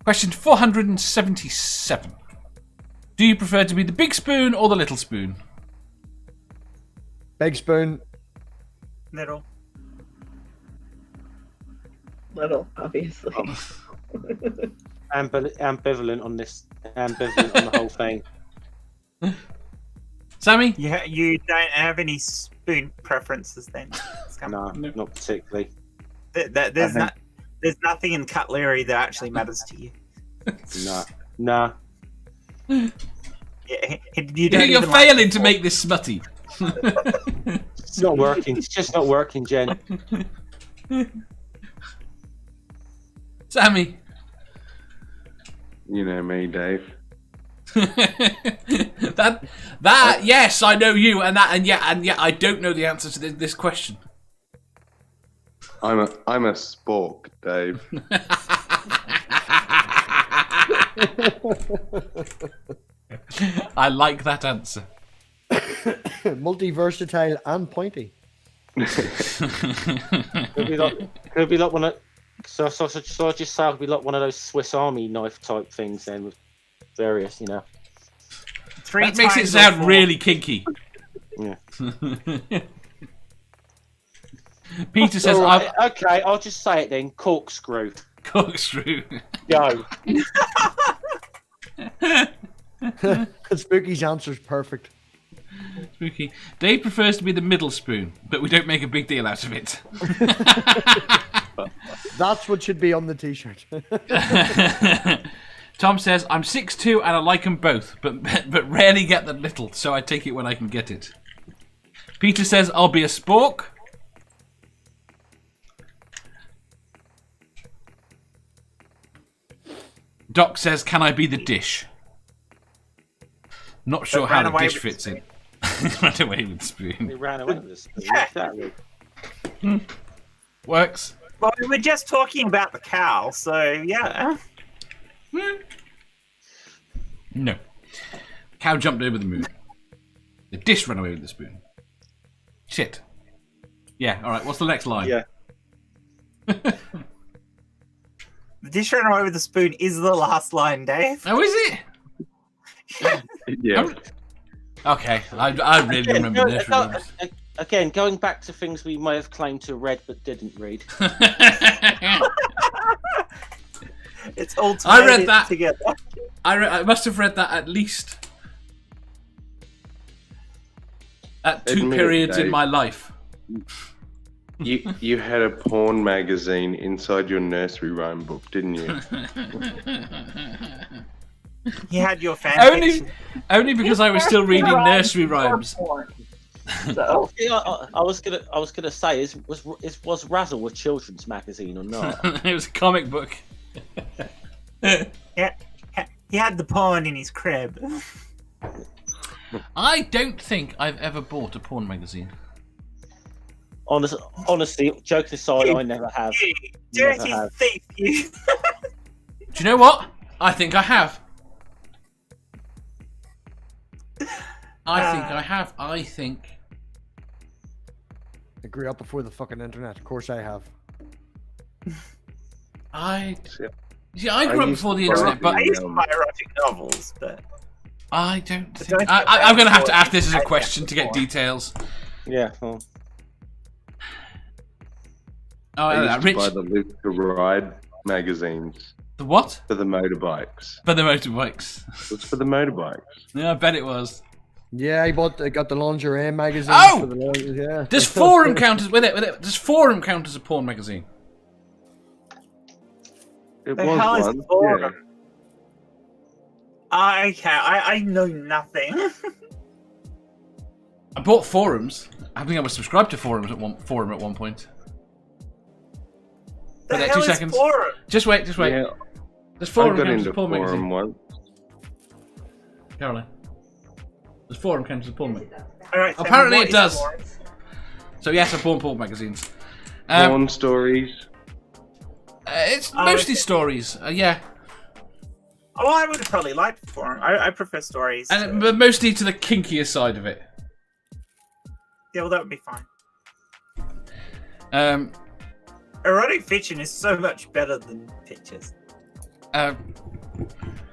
Question 477. Do you prefer to be the big spoon or the little spoon? Big spoon. Little. Little, obviously. Ambivalent on this. Ambivalent on the whole thing. Sammy? You don't have any spoon preferences then? No, not particularly. There's nothing in cutlery that actually matters to you. No. Yeah, You're failing to make this smutty. It's not working. It's just not working, Jen. Sammy? You know me, Dave. that yes, I know you, and yet I don't know the answer to this question. I'm a spork, Dave. I like that answer. Multi-versatile and pointy. Could be like one of. So I just say it could be like one of those Swiss Army knife type things then, with various, That makes it sound really kinky. Yeah. Peter says, right, okay, I'll just say it then. Corkscrew. Corkscrew. Go. Spooky's answer's perfect. Spooky. Dave prefers to be the middle spoon, but we don't make a big deal out of it. That's what should be on the t-shirt. Tom says, I'm 6'2" and I like them both, but rarely get the little, so I take it when I can get it. Peter says, I'll be a spork. Doc says, can I be the dish? Not sure how the dish fits in. Ran away with the spoon. He ran away with the spoon. Exactly. Works. Well, we were just talking about the cow, so yeah. No. Cow jumped over the moon. The dish ran away with the spoon. Shit. Yeah, alright, what's the next line? Yeah. The dish ran away with the spoon is the last line, Dave. Oh, is it? Yeah. Okay, I really remember nursery rhymes. Again, going back to things we may have claimed to have read but didn't read. It's all I read that together. I must have read that at least at two periods in my life. You had a porn magazine inside your nursery rhyme book, didn't you? You had your fan only because I was still reading nursery rhymes. So. I was gonna say, was Razzle a children's magazine or not? It was a comic book. Yeah, he had the porn in his crib. I don't think I've ever bought a porn magazine. Honestly, joking aside, I never have. You dirty thief, you. Do you know what? I think I have. I think. I grew up before the fucking internet. Of course I have. I grew up before the internet, but I used to buy erotic novels, but I don't think... I'm going to have to ask this as a question to get details. Yeah. Well. I used to buy the Live to Ride magazines. The what? For the motorbikes. For the motorbikes. It was for the motorbikes. Yeah, I bet it was. Yeah, I got the lingerie magazine. Oh! For the, yeah. Does Forum count as... With it, does Forum count as a porn magazine? It the was hell is one. Boredom? Yeah. Okay, I know nothing. I bought Forums. I think I was subscribed to Forums Forum at one point. The Wait there, hell 2 is seconds. Forum? Just wait. Yeah. Does Forum I got count as into a porn Forum magazine? once. Caroline. Does Forum count as a porn magazine? Alright, Apparently what it is does. Forum? So yes, I bought porn magazines. Porn stories. It's mostly stories. Yeah. Oh, I would have probably liked Forum. I prefer stories. But mostly to the kinkier side of it. Yeah, well, that would be fine. Erotic fiction is so much better than pictures.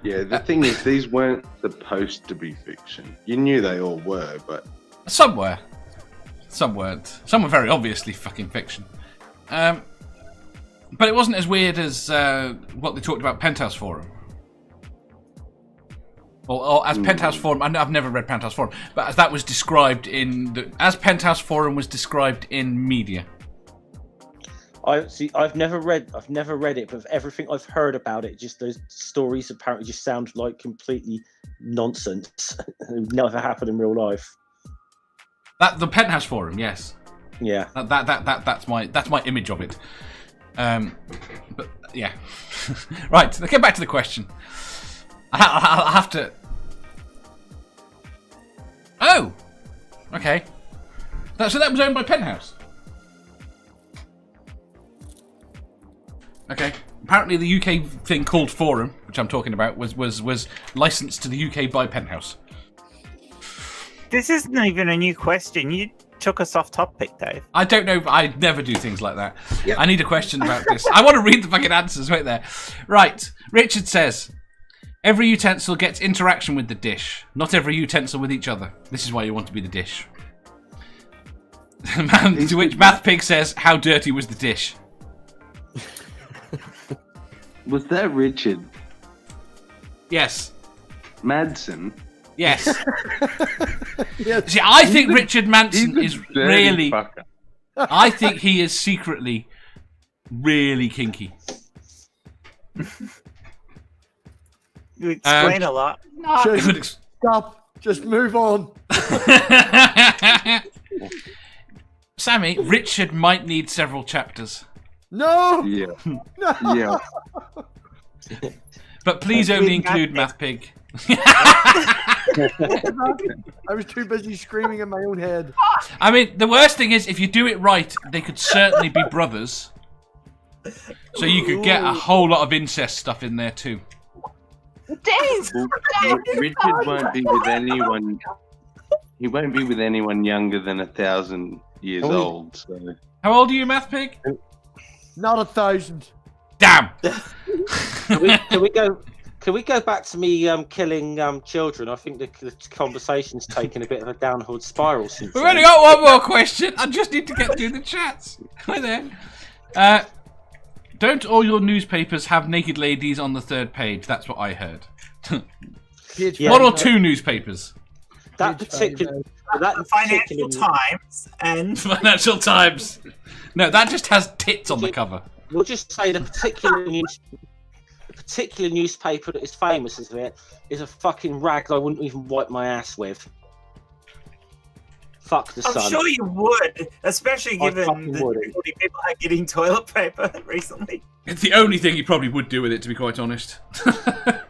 Yeah, the thing is, these weren't supposed to be fiction. You knew they all were, but Some were. Some weren't. Some were very obviously fucking fiction. But it wasn't as weird as what they talked about Penthouse Forum. Or as Penthouse Forum, I've never read Penthouse Forum, but as that was described as Penthouse Forum was described in media. I've never read it, but everything I've heard about it, just those stories apparently just sound like completely nonsense. It never happened in real life. The Penthouse Forum, yes. Yeah. That's my image of it. But yeah. Right, let's get back to the question. I'll have to. Oh, okay. So that was owned by Penthouse. Okay. Apparently, the UK thing called Forum, which I'm talking about, was licensed to the UK by Penthouse. This isn't even a new question. You took us off topic, Dave. I don't know. I never do things like that. Yep. I need a question about this. I want to read the fucking answers right there. Right. Richard says, every utensil gets interaction with the dish. Not every utensil with each other. This is why you want to be the dish. To which Math Pig says, how dirty was the dish? was that Richard Yes. Madsen? Yes. Yes. See, I think Richard Manson He's a is dirty really... fucker. I think he is secretly really kinky. You explain a lot. Just stop. Just move on. Sammy, Richard might need several chapters. No. Yeah. No. Yeah. But please only include Math Pig. I was too busy screaming in my own head. I mean, the worst thing is, if you do it right, they could certainly be brothers. So you could get a whole lot of incest stuff in there too. Dave! Richard won't be with anyone. He won't be with anyone younger than 1,000 years old. So. How old are you, Math Pig? Not 1,000. Damn! Can we go back to me killing children? I think the conversation's taken a bit of a downward spiral since We've then. only got one more question. I just need to get through the chats. Hi there. Don't all your newspapers have naked ladies on the third page? That's what I heard. Yeah. One or two newspapers. That particular, that Financial particular, Times and Financial Times. No, that just has tits on the cover. we'll just say the particular newspaper that is famous as it is a fucking rag I wouldn't even wipe my ass with. Fuck the sun. I'm sure you would, especially I given fucking the would. 40 people are getting toilet paper recently. It's the only thing you probably would do with it, to be quite honest.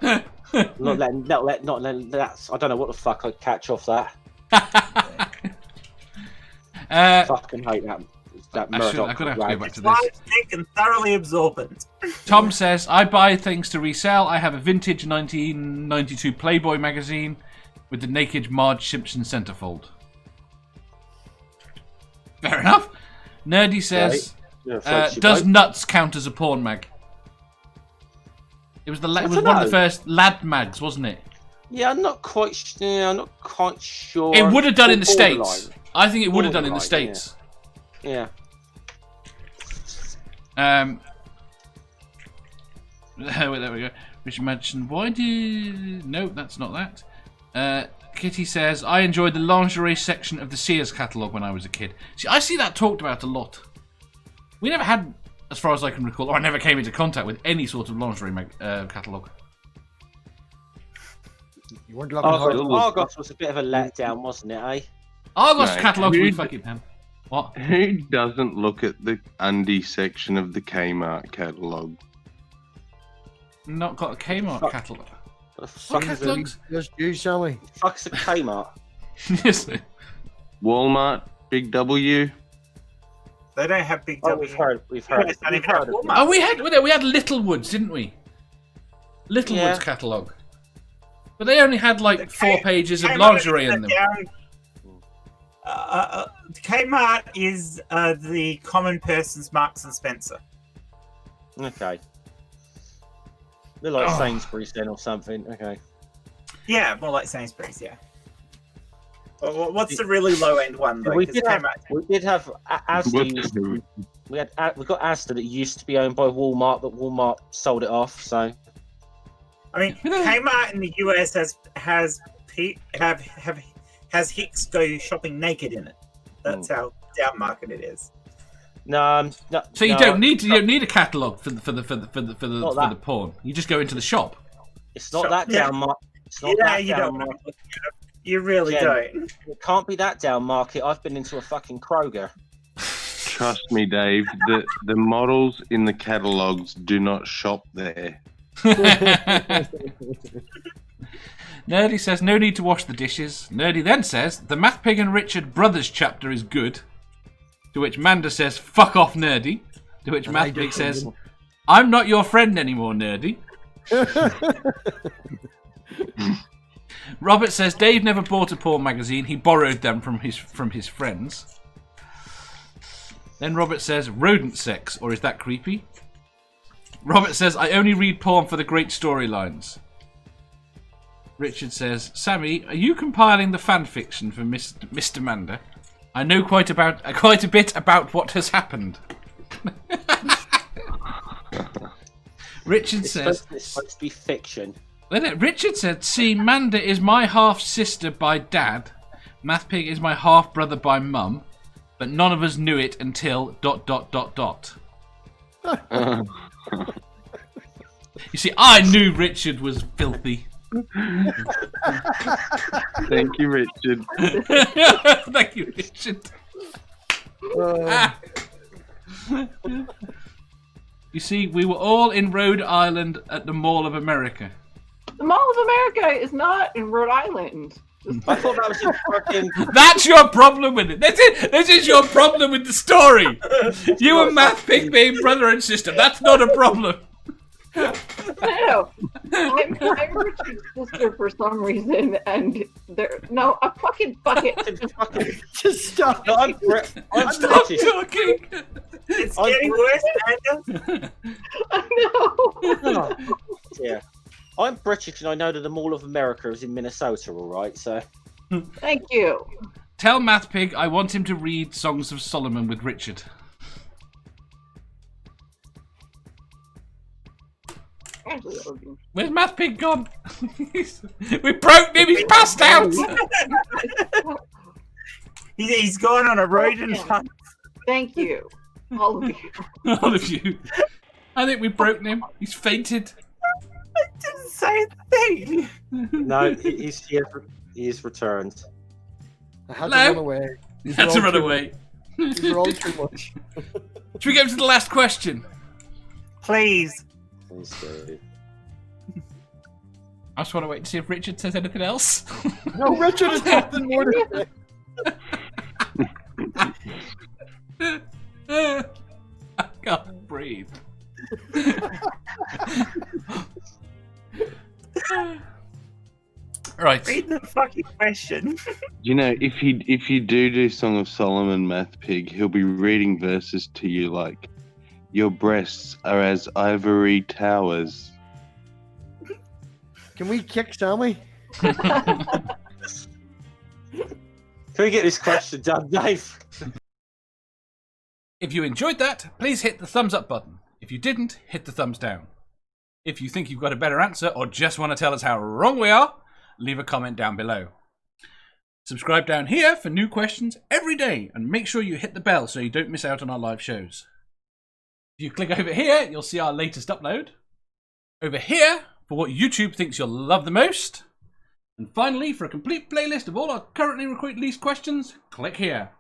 Not letting that. I don't know what the fuck I'd catch off that. Fucking hate that. That I'm Murdoch gonna have to go back to this. Light, thick, and thoroughly absorbent. Tom says, I buy things to resell. I have a vintage 1992 Playboy magazine with the naked Marge Simpson centerfold. Fair enough. Nerdy says, does nuts count as a porn mag? It was one of the first lad mags, wasn't it? Yeah, I'm not quite sure. It would have done in the Borderline. States. I think it would have done in the Borderline, States. Yeah. There we go. Richard mentioned, why do... No, that's not that. Kitty says, I enjoyed the lingerie section of the Sears catalogue when I was a kid. See, I see that talked about a lot. We never had, as far as I can recall, or I never came into contact with any sort of lingerie catalogue. You weren't looking hard. Argos was a bit of a letdown, wasn't it, eh? Argos Right. catalogues we fucking have. What? Who doesn't look at the undie section of the Kmart catalogue? Not got a Kmart catalogue. What the What fuck is catalogues? Just you, Sammy. fuck's a Kmart? Yes. Walmart, Big W. They don't have big Oh, W. we've heard. They don't even have Walmart. Oh, we had Littlewoods, didn't we? Littlewoods Yeah. catalogue. But they only had like 4 pages of Kmart lingerie is in them. Kmart is the common person's Marks and Spencer. Okay. They're like Sainsbury's then or something. Okay. Yeah, more like Sainsbury's. Yeah. Well, what's the really low end one though? We 'Cause did it have, came out- we did have Asda. We got Asda that used to be owned by Walmart, but Walmart sold it off. So I mean, Kmart in the US has Hicks go shopping naked in it. That's how down market it is. no. So you don't need a catalogue for the porn. You just go into the shop. It's not that down market. It's not Yeah, that you down don't. market. You really Jen, don't. It can't be that down market. I've been into a fucking Kroger. Trust me, Dave. The models in the catalogues do not shop there. Nerdy says, no need to wash the dishes. Nerdy then says, the Math Pig and Richard Brothers chapter is good. To which Manda says, fuck off, Nerdy. To which Math Pig says, I'm not your friend anymore, Nerdy. Robert says, Dave never bought a porn magazine. He borrowed them from his friends. Then Robert says, rodent sex, or is that creepy? Robert says, I only read porn for the great storylines. Richard says, Sammy, are you compiling the fan fiction for Mr. Manda? I know quite a bit about what has happened. Richard says, It's supposed to be fiction. Richard said, see, Manda is my half sister by dad. Math Pig is my half brother by mum. But none of us knew it until ... You see, I knew Richard was filthy. Thank you, Richard. Thank you, Richard. You see, we were all in Rhode Island at the Mall of America. The Mall of America is not in Rhode Island. I thought that was in fucking. That's your problem with it. That's it. This is your problem with the story. You and Math Pig being brother and sister. That's not a problem. No, I'm Richard's sister for some reason, and a fucking bucket. Just stop. No, I'm Stop British. talking. It's I'm getting worse, Amanda. I know. Yeah. I'm British and I know that the Mall of America is in Minnesota, all right? So Thank you. Tell Math Pig I want him to read Songs of Solomon with Richard. Actually, that would be... Where's Math Pig gone? We broke him. He's passed out. He's gone on a rodent hunt. Thank you, all of you. All of you. I think we've broken him. He's fainted. I didn't say a thing. no, he's returned. I had Hello? to run away. These Had are to all run too away. much. These are all too much. Should we go to the last question? Please. Please do. I just want to wait to see if Richard says anything else. No, Richard is nothing more to say. I can't breathe. Right. Read the fucking question. You know, if you do Song of Solomon, Math Pig, he'll be reading verses to you like, "Your breasts are as ivory towers." Can we kick Sammy? Can we get this question done, Dave? If you enjoyed that, please hit the thumbs up button. If you didn't, hit the thumbs down. If you think you've got a better answer or just want to tell us how wrong we are, leave a comment down below. Subscribe down here for new questions every day and make sure you hit the bell so you don't miss out on our live shows. If you click over here, you'll see our latest upload. Over here, for what YouTube thinks you'll love the most. And finally, for a complete playlist of all our currently released questions, click here.